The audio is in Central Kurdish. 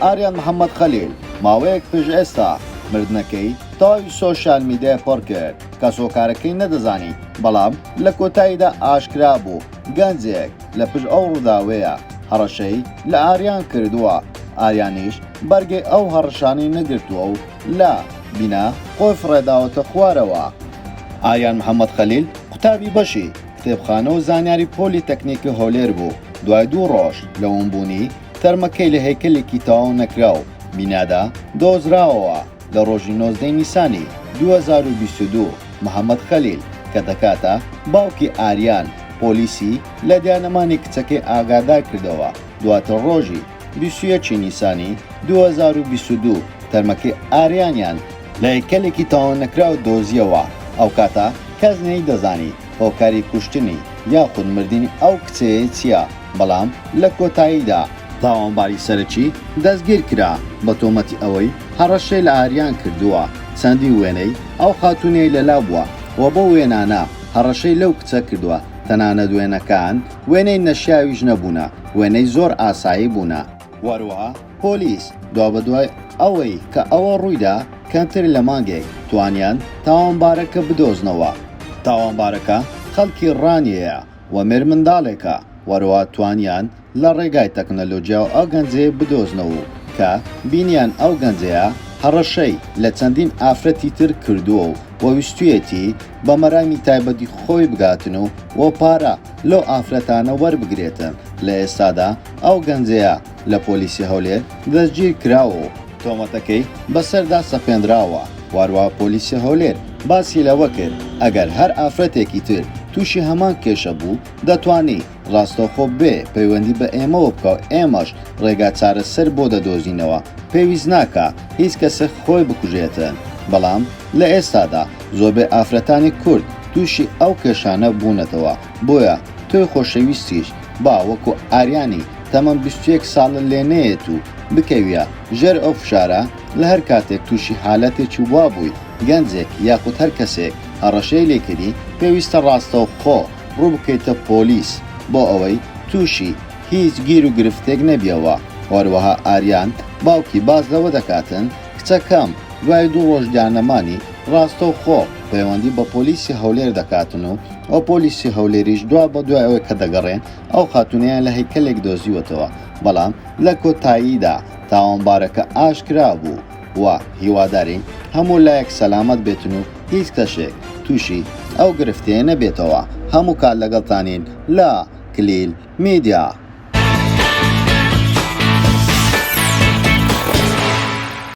ئاریان محەممەد خەلیل ماوەیەک پێش ئێستا مردنەکەی تەواوی سۆشیال میدیای پڕ کرد کە سۆکارەکەی نەدەزانی، بەڵام لە کۆتاییدا ئاشکرا بوو گەنجێک لە پشت ئەو ڕووداوەیە هەڕەشەی لە ئاریان کردووە. ئاریانیش بەرگەی ئەو هەڕەشانی نەگرتووە و لە بینا خۆی فڕێداوەتە خوارەوە. ئاریان محەممەد خەلیل قوتابی بەشی کتێبخانە و زانیاری پۆلی تەکنیکی هەولێر بوو. دوای 2 ڕۆژ لەوەمبوونی تەرمەکەی لە هەیکلێکی تەواو نەکرا و بینادا دۆزراوەوە. لە ڕۆژی 19 نیسانی 2022 محەممەد خەلیل کە دەکاتە باوکی ئاریان پۆلیسی لە دیانەمانی کچەکەی ئاگادار کردەوە. دواتر ڕۆژی 21 نیسانی 2022 تەرمەکەی ئاریانیان لە هەیکلێکی تەواو نەکرا و دۆزیەوە. ئەو کاتە کەس نەی دەزانی هۆکاری کوشتنی یاخود مردنی ئەو کچەیە چییە، بەڵام لە کۆتاییدا تاوانباری سەرەکی دەستگیر کرا بە تۆمەتی ئەوەی هەڕەشەی لە ئاریان کردووە. چەندی وێنەی ئەو خاتونەی لەلا بووە و بۆ وێنانە هەڕەشەی لەو کچە کردووە. تەنانەت وێنەکان وێنەی نەشیاویش نەبوونە، وێنەی زۆر ئاسایی بوونە. وەروەها پۆلیس دوا بەدوای ئەوەی کە ئەوە ڕوویدا کەمتر لە مانگێک توانیان تاوانبارەکە بدۆزنەوە. تاوانبارەکە خەڵکی ڕانیەیە و مێر منداڵێکە. وەروەها توانیان لە ڕێگای تەکنەلۆجیا و ئەو گەنجەیە بدۆزنەوە کە بینیان ئەو گەنجەیە هەڕەشەی لە چەندین ئافرەتی تر کردووە و ویستویەتی بە مەرامی تایبەتی خۆی بگاتن و پارە لەو ئافرەتانە وەربگرێتن. لە ئێستادا ئەو گەنجەیە لە پۆلیسی هەولێر دەستگیر کراوە و تۆمەتەکەی بەسەردا سەپێنراوە. واروها پۆلیسی هەولێر باسی لەوە کرد ئەگەر هەر ئافرەتێکی تر تووشی هەمان کێشە بوو دەتوانی ڕاستەوخۆ بێ پەیوەندی بە ئێمەوە بکە و ئێمەش ڕێگا چارەسەر بۆ دەدۆزینەوە. پێویست ناکە هیچ کەسێک خۆی بکوژێتن. بەڵام لە ئێستادا زۆربەی ئافرەتانی کورد تووشی ئەو کێشانە بوونەتەوە. بۆیە تۆی خۆشەویستیش با وەکو ئاریانی تەمەن 21 ساڵە لێنەیەت و بکەویە ژێر ئەو فشارە لە هەر کاتێک تووشی حالەتێکی وا بوویت. گەنجێک یاخود هەر کەسێک هەڕەشەی لێکردی پێویستە ڕاستەوخۆ ڕوو بکەیتە پۆلیس بۆ ئەوەی تووشی هیچ گیر و گرفتێک نەبیەوە. وەروەها ئاریان باوکی باز لەوە دەکاتن کچەکەم دوای 2 ڕۆژ دیانەمانی ڕاستەوخۆ پەیوەندی بە پۆلیسی هەولێر دەکاتن و ئەو پۆلیسی هەولێریش دوا بە دوای ئەوەی کە دەگەڕێن ئەو خاتونەیان لە هەیکلێک دۆزیوەتەوە. بەڵام لە کۆتاییدا تاوانبارەکە ئاشکرا بوو و هیوادارین هەموو لایەک سەلامەت بێتن و هیچ کەسێک تووشی ئەو گرفتەیە نەبێتەوە. هەموو کات لەگەڵتانین لە کلیل میدیا.